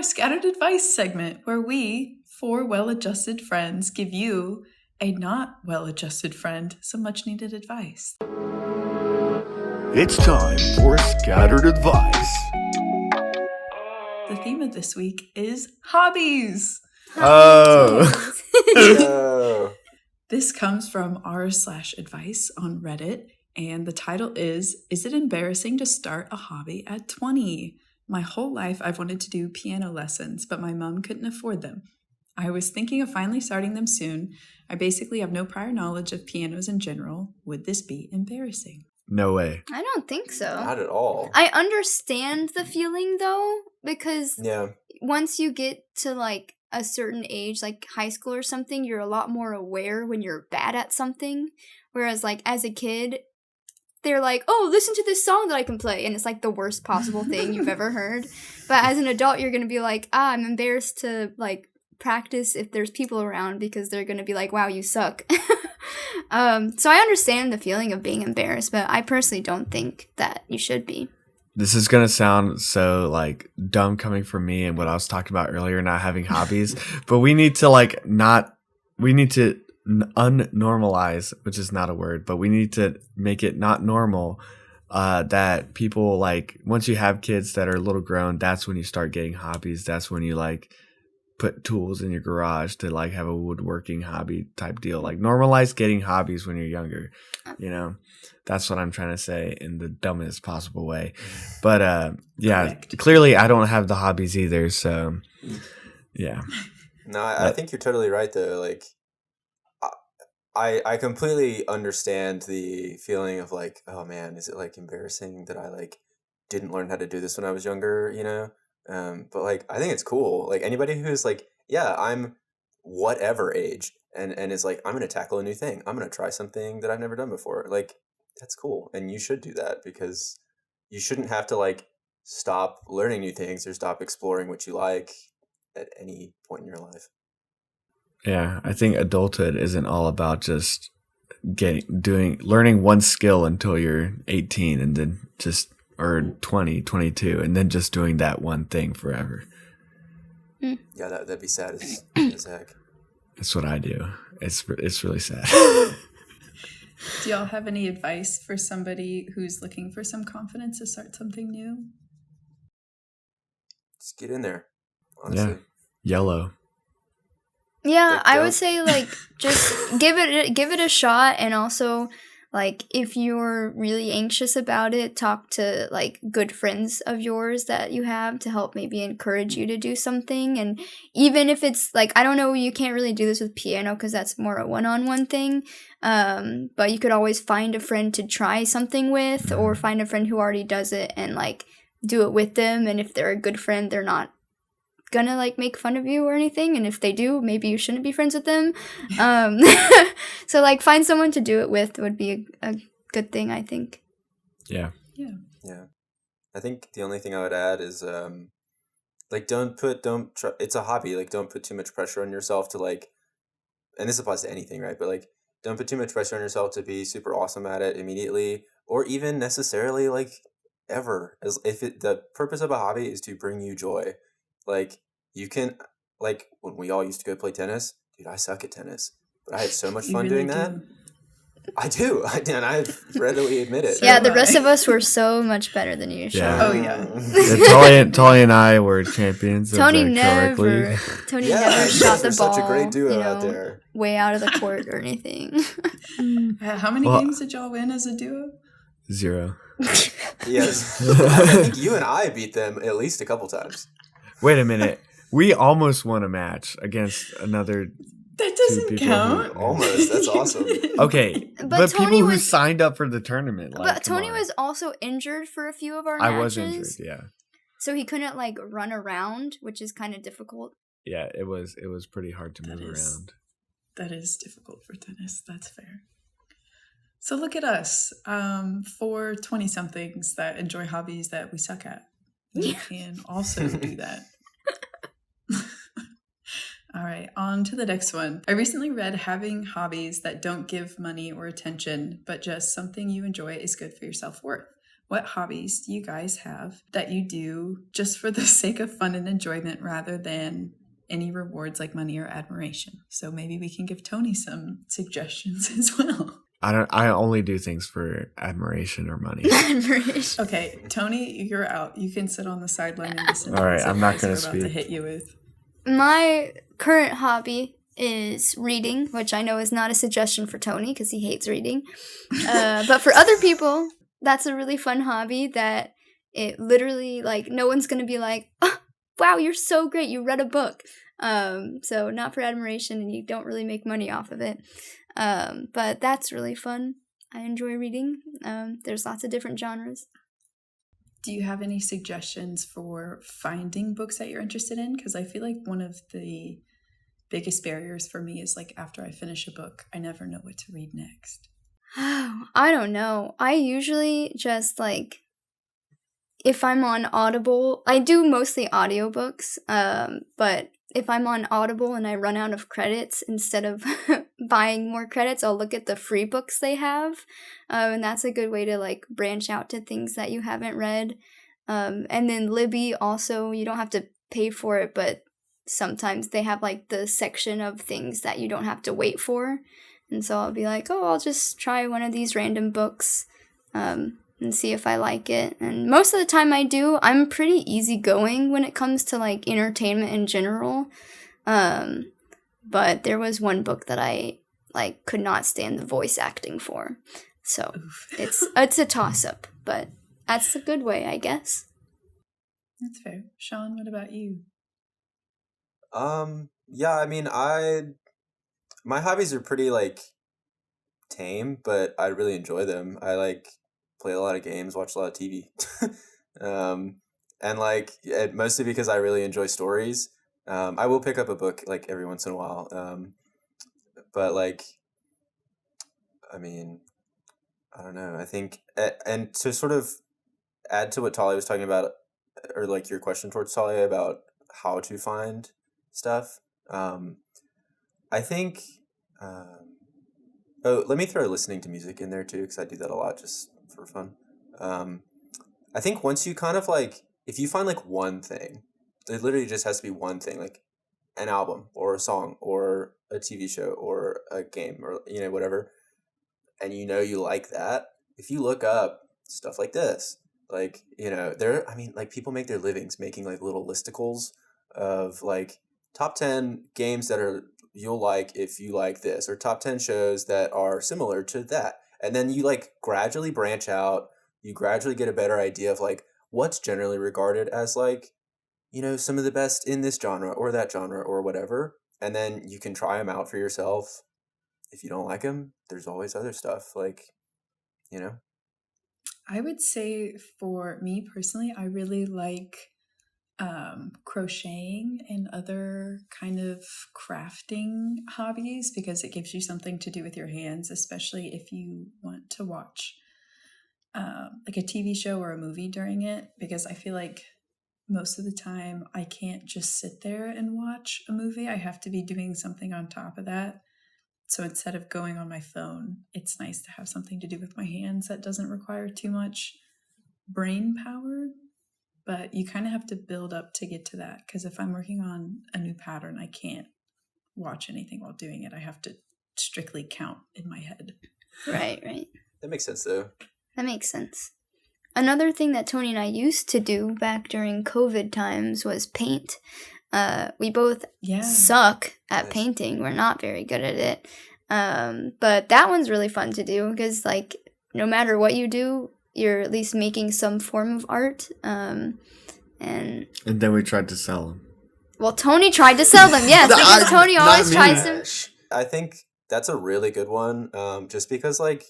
our Scattered Advice segment, where we, four well-adjusted friends, give you, a not well-adjusted friend, some much-needed advice. It's time for Scattered Advice. The theme of this week is hobbies. Oh. This comes from r/advice on Reddit, and the title is it embarrassing to start a hobby at 20? My whole life I've wanted to do piano lessons, but my mom couldn't afford them. I was thinking of finally starting them soon. I basically have no prior knowledge of pianos in general. Would this be embarrassing? No way. I don't think so. Not at all. I understand the feeling, though, because once you get to, like, a certain age, like high school or something, you're a lot more aware when you're bad at something. Whereas, like, as a kid, they're like, oh, listen to this song that I can play. And it's, like, the worst possible thing you've ever heard. But as an adult, you're going to be like, I'm embarrassed to, like, practice if there's people around because they're going to be like, wow, you suck. So I understand the feeling of being embarrassed, but I personally don't think that you should be. This is going to sound so like dumb coming from me and what I was talking about earlier, not having hobbies, but we need to unnormalize, which is not a word, but we need to make it not normal that people, like, once you have kids that are a little grown, that's when you start getting hobbies. That's when you like put tools in your garage to like have a woodworking hobby type deal. Like, normalize getting hobbies when you're younger, you know. That's what I'm trying to say in the dumbest possible way. But clearly I don't have the hobbies either, so yeah. No, I think you're totally right though. Like, I completely understand the feeling of like, oh man, is it like embarrassing that I like didn't learn how to do this when I was younger, you know? But like, I think it's cool. Like, anybody who's like, yeah, I'm whatever age and is like, I'm going to tackle a new thing. I'm going to try something that I've never done before. Like, that's cool. And you should do that because you shouldn't have to like stop learning new things or stop exploring what you like at any point in your life. Yeah, I think adulthood isn't all about just learning one skill until you're 18 and then or 20, 22, and then just doing that one thing forever. Yeah, that'd be sad as heck. That's what I do. It's really sad. Do y'all have any advice for somebody who's looking for some confidence to start something new? Just get in there, honestly. Yeah, yellow. Yeah, I would say, like, just give it a shot, and also, like, if you're really anxious about it, talk to, like, good friends of yours that you have to help maybe encourage you to do something. And even if it's, like, I don't know, you can't really do this with piano because that's more a one-on-one thing, but you could always find a friend to try something with, or find a friend who already does it and, like, do it with them. And if they're a good friend, they're not gonna like make fun of you or anything, and if they do, maybe you shouldn't be friends with them. So like, find someone to do it with would be a good thing, I think. Yeah. I think the only thing I would add is like, don't try, it's a hobby, like, don't put too much pressure on yourself to like, and this applies to anything, right? But like, don't put too much pressure on yourself to be super awesome at it immediately, or even necessarily like ever, as if the purpose of a hobby is to bring you joy. Like, you can, like, when we all used to go play tennis, dude, I suck at tennis, but I had so much fun doing that. I do, and I readily admit it. Yeah, the rest of us were so much better than you. Yeah. Oh yeah. Tolly and I were champions. Tony never shot the ball. Such a great duo out there. Way out of the court or anything. How many games did y'all win as a duo? 0. Yes, I think you and I beat them at least a couple times. Wait a minute. We almost won a match against another. That doesn't count. Almost. That's awesome. Okay. But people who signed up for the tournament. Like, but Tony was also injured for a few of our matches. I was injured, yeah. So he couldn't like run around, which is kind of difficult. Yeah, it was pretty hard to move around. That is difficult for tennis. That's fair. So look at us, 4 20-somethings that enjoy hobbies that we suck at. We can also do that. All right, on to the next one. I recently read having hobbies that don't give money or attention, but just something you enjoy is good for your self-worth. what hobbies do you guys have that you do just for the sake of fun and enjoyment rather than any rewards like money or admiration? So maybe we can give Tony some suggestions as well. I only do things for admiration or money. Admiration. Okay, Tony, you're out. You can sit on the sideline and listen. All right, to I'm not going gonna to speak. hit you with. My current hobby is reading, which I know is not a suggestion for Tony because he hates reading. But for other people, that's a really fun hobby that it literally, like, no one's going to be like, oh, wow, you're so great, you read a book. So not for admiration, and you don't really make money off of it. But that's really fun. I enjoy reading. There's lots of different genres. Do you have any suggestions for finding books that you're interested in? Because I feel like one of the biggest barriers for me is like after I finish a book, I never know what to read next. I don't know. I usually just like, if I'm on Audible, I do mostly audiobooks, but if I'm on Audible and I run out of credits, instead of buying more credits, I'll look at the free books they have, and that's a good way to like branch out to things that you haven't read. And then Libby also, you don't have to pay for it, but sometimes they have like the section of things that you don't have to wait for, and so I'll be like, oh, I'll just try one of these random books, and see if I like it. And most of the time I do. I'm pretty easygoing when it comes to like entertainment in general. But there was one book that I like could not stand the voice acting for. So it's a toss-up, but that's a good way, I guess. That's fair. Sean, what about you? Yeah, I mean, my hobbies are pretty like tame, but I really enjoy them. I like play a lot of games, watch a lot of TV. And like mostly because I really enjoy stories. I will pick up a book like every once in a while. But like, I mean, I don't know. I think, and to sort of add to what Talia was talking about, or like your question towards Talia about how to find stuff. I think, let me throw listening to music in there too, because I do that a lot just for fun. I think once you kind of like, if you find like one thing, it literally just has to be one thing, like an album or a song or a TV show or a game or, whatever. And you like that. If you look up stuff like this, like, people make their livings making like little listicles of like top 10 games that you'll like if you like this, or top 10 shows that are similar to that. And then you like gradually branch out, you gradually get a better idea of like what's generally regarded as like, some of the best in this genre or that genre or whatever. And then you can try them out for yourself. If you don't like them, there's always other stuff like, I would say for me personally, I really like crocheting and other kind of crafting hobbies because it gives you something to do with your hands, especially if you want to watch like a TV show or a movie during it, because I feel like most of the time I can't just sit there and watch a movie. I have to be doing something on top of that. So instead of going on my phone, it's nice to have something to do with my hands that doesn't require too much brain power. But you kind of have to build up to get to that, because if I'm working on a new pattern, I can't watch anything while doing it. I have to strictly count in my head. Right. That makes sense, though. That makes sense. Another thing that Tony and I used to do back during COVID times was paint. We both suck at painting. We're not very good at it. But that one's really fun to do because, like, no matter what you do, you're at least making some form of art. And then we tried to sell them. Well, Tony tried to sell them, yes, because Tony always tries to. I think that's a really good one. Just because, like,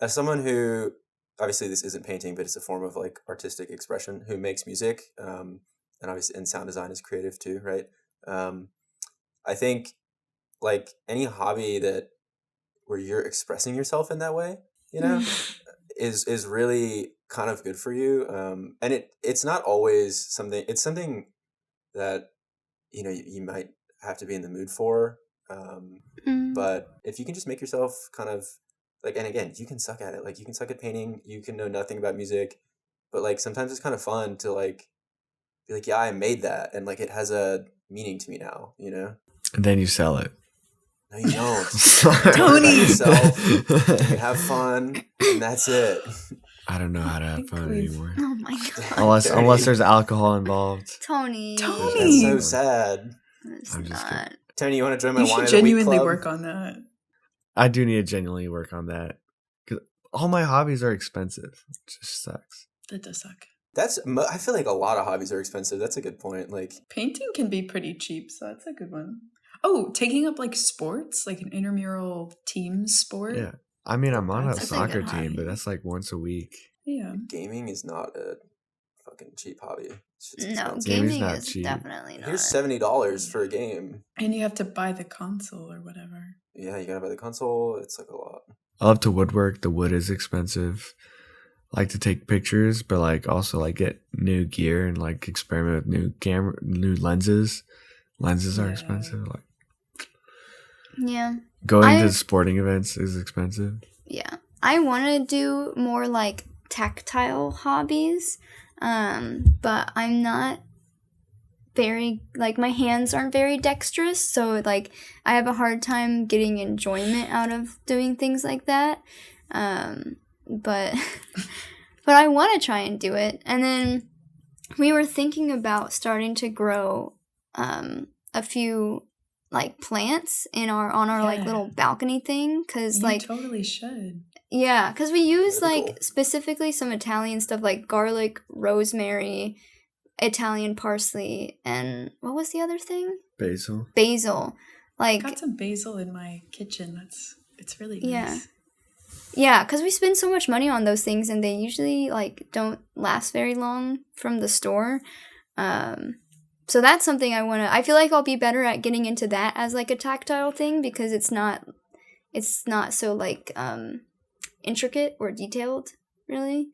as someone who, obviously this isn't painting, but it's a form of like artistic expression, who makes music, and obviously, and sound design is creative too, right? I think like any hobby where you're expressing yourself in that way, is really kind of good for you. And it's not always something. It's something that you might have to be in the mood for. But if you can just make yourself kind of like, and again, you can suck at it. Like, you can suck at painting. You can know nothing about music, but like sometimes it's kind of fun to like be like, yeah, I made that, and like it has a meaning to me now. You know? And then you sell it. No, you don't. Tony! Yourself. You have fun, and that's it. I don't know how to have fun anymore. Oh my god. Unless there's alcohol involved. Tony. That's so sad. It's I'm just not. Tony, you want to join my You wine should of the week genuinely club? work on that. I do need to genuinely work on that. Because all my hobbies are expensive. It just sucks. That does suck. I feel like a lot of hobbies are expensive. That's a good point. Like, Painting can be pretty cheap, so that's a good one. Oh, taking up like sports, like an intramural team sport. Yeah. I mean, I'm on a That's a soccer good team, hobby. but that's like once a week. Yeah. gaming is not a fucking cheap hobby. It's just No, expensive. Gaming's gaming not is cheap. definitely not. Here's $70 for a game. And you have to buy the console or whatever. Yeah, you gotta buy the console. It's like a lot. I love to woodwork. The wood is expensive. I like to take pictures, but like also like get new gear and like experiment with new lenses. Lenses are Yeah. expensive. Like Yeah. going to sporting events is expensive. Yeah. I want to do more like tactile hobbies, but I'm not very, like, my hands aren't very dexterous, so like I have a hard time getting enjoyment out of doing things like that. But but I want to try and do it. And then we were thinking about starting to grow a few like plants on our like Yeah. little balcony thing, because You like totally should. yeah, because we use Really like cool. specifically some Italian stuff like garlic, rosemary, Italian parsley, and what was the other thing? Basil. Basil. Like Got some basil in my kitchen. It's really Yeah. nice. yeah, because we spend so much money on those things, and they usually like don't last very long from the store. So that's something I feel like I'll be better at getting into that as like a tactile thing, because it's not so like intricate or detailed, really.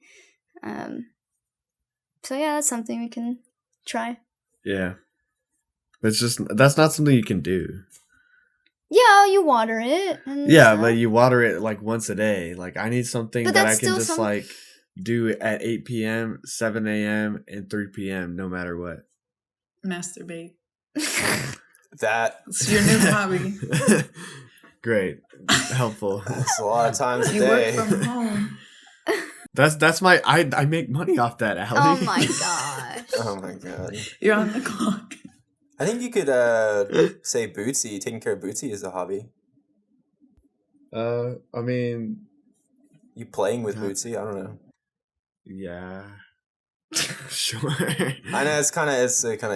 So yeah, that's something we can try. Yeah. That's not something you can do. Yeah, you water it. And Yeah, stuff. but you water it like once a day. Like I need something But that I that's can still just like do at 8 p.m., 7 a.m., and 3 p.m. no matter what. Masturbate. That It's your new hobby. Great. Helpful. that's a lot of times a You work day. from home. That's my I make money off that, Allie. Oh my gosh. Oh my god. You're on the clock. I think you could say Bootsy. Taking care of Bootsy is a hobby. I mean, You playing with Yeah. Bootsy? I don't know. yeah. Sure. I know it's kind of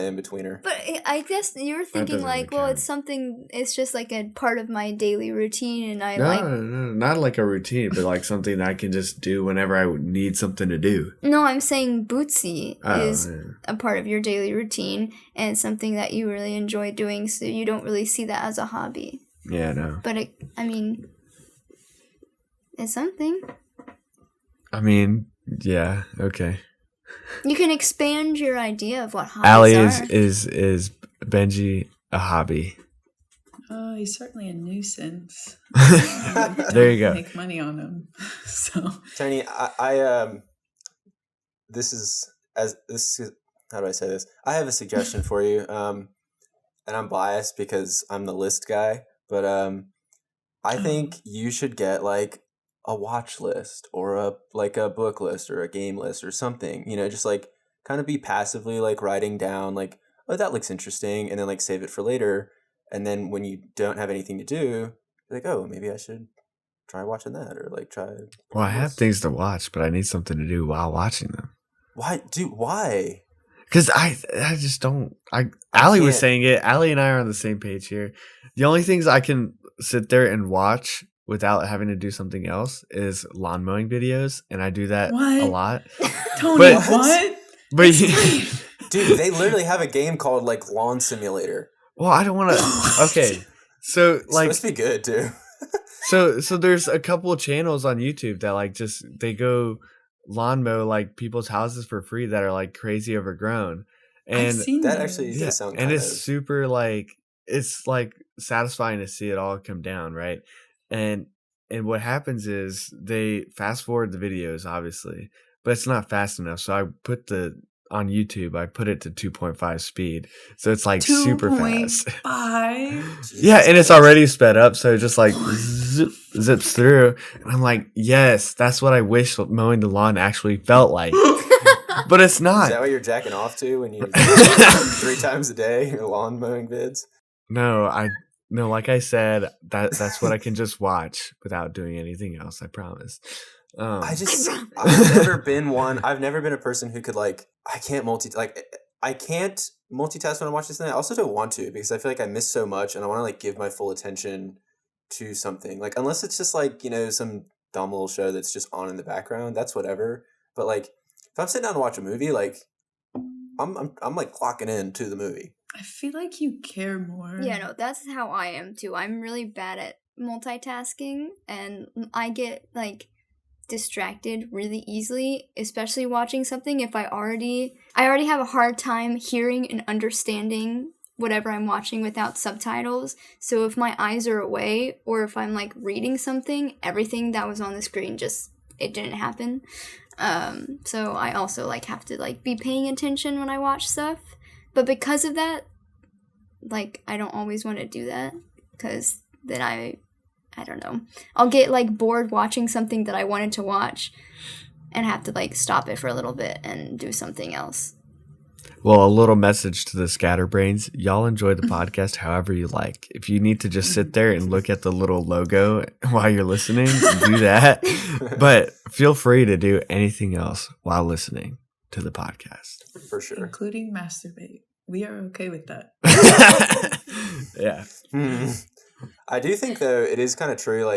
in betweener. But I guess you're thinking doesn't like, really well, count. it's something. It's just like a part of my daily routine, and I No, like. no, not like a routine, but like something that I can just do whenever I would need something to do. No, I'm saying Bootsy Oh, is yeah. a part of your daily routine and something that you really enjoy doing, so you don't really see that as a hobby. Yeah, no. But it's something. I mean, yeah, okay. You can expand your idea of what Allie hobbies are. is Benji a hobby? Oh, he's certainly a nuisance. There you go. Make money on him. So Tony, I how do I say this? I have a suggestion for you. And I'm biased because I'm the list guy, but I think you should get like a watch list or a book list or a game list or something, just like kind of be passively like writing down like, oh, that looks interesting, and then like save it for later. And then when you don't have anything to do, you're like, oh, maybe I should try watching that, or like try. Well, I have this. things to watch, but I need something to do while watching them. Why, dude? Why? Because I just don't. Allie was can't- saying it. Allie and I are on the same page here. The only things I can sit there and watch without having to do something else is lawn mowing videos, and I do that What? a lot. Tony, But- what? But Explain. Dude, they literally have a game called like Lawn Simulator. well, I don't want to. Okay, so It's like, supposed to be good too. so there's a couple of channels on YouTube that like just they go lawn mow like people's houses for free that are like crazy overgrown, I've and seen that those. actually yeah, does sound and kind it's of. super like it's like satisfying to see it all come down, right? And And what happens is they fast forward the videos, obviously, but it's not fast enough. So I put on YouTube, I put it to 2.5 speed. So it's like super fast. 2.5? Yeah, and it's already sped up. So it just like zips through. And I'm like, yes, that's what I wish mowing the lawn actually felt like. But it's not. Is that what you're jacking off to when you 3 times a day lawn mowing vids? No, like I said, that's what I can just watch without doing anything else. I promise. I've never been one. I've never been a person who could I can't multitask when I watch this thing. I also don't want to because I feel like I miss so much and I want to give my full attention to something. Unless it's just some dumb little show that's just on in the background, that's whatever. But if I'm sitting down to watch a movie, I'm clocking in to the movie. I feel like you care more. Yeah, no, that's how I am too. I'm really bad at multitasking and I get distracted really easily, especially watching something if I already have a hard time hearing and understanding whatever I'm watching without subtitles. So if my eyes are away or if I'm reading something, everything that was on the screen it didn't happen. So I also have to be paying attention when I watch stuff. But because of that, I don't always want to do that because then I don't know. I'll get bored watching something that I wanted to watch and have to stop it for a little bit and do something else. Well, a little message to the scatterbrains. Y'all enjoy the podcast however you like. If you need to just sit there and look at the little logo while you're listening, do that. But feel free to do anything else while listening to the podcast. For sure. Including masturbate. We are okay with that. Yeah. I do think, though, it is kind of true.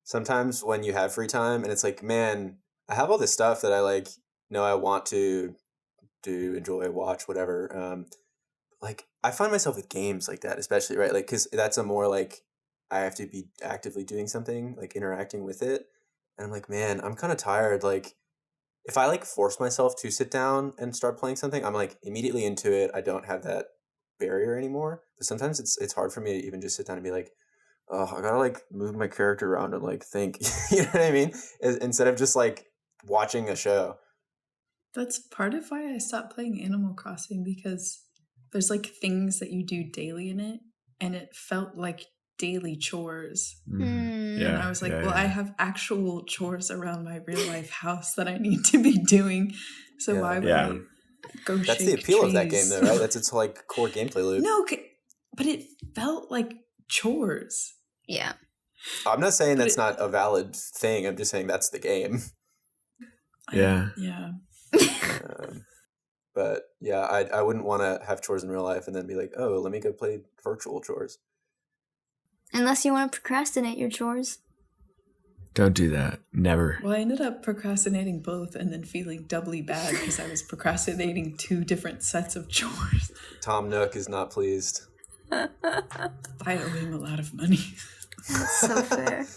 Sometimes when you have free time and it's man, I have all this stuff that I I want to do, enjoy, watch, whatever. I find myself with games like that, especially, right? Because that's a more I have to be actively doing something, interacting with it. And I'm man, I'm kind of tired. If I force myself to sit down and start playing something, I'm immediately into it. I don't have that barrier anymore. But sometimes it's hard for me to even just sit down and be oh, I gotta move my character around and think. You know what I mean? Instead of just watching a show. That's part of why I stopped playing Animal Crossing, because there's things that you do daily in it, and it felt like daily chores. Yeah, and I was I have actual chores around my real life house that I need to be doing. So why would I go shake That's the appeal trees? of that game, though, right? That's its core gameplay loop. No, but it felt like chores. Yeah. I'm not saying that's not a valid thing. I'm just saying that's the game. Yeah. Yeah. But yeah, I wouldn't want to have chores in real life and then be oh, let me go play virtual chores. Unless you want to procrastinate your chores. Don't do that. Never. Well, I ended up procrastinating both and then feeling doubly bad because I was procrastinating 2 different sets of chores. Tom Nook is not pleased. I owe him a lot of money. That's so fair.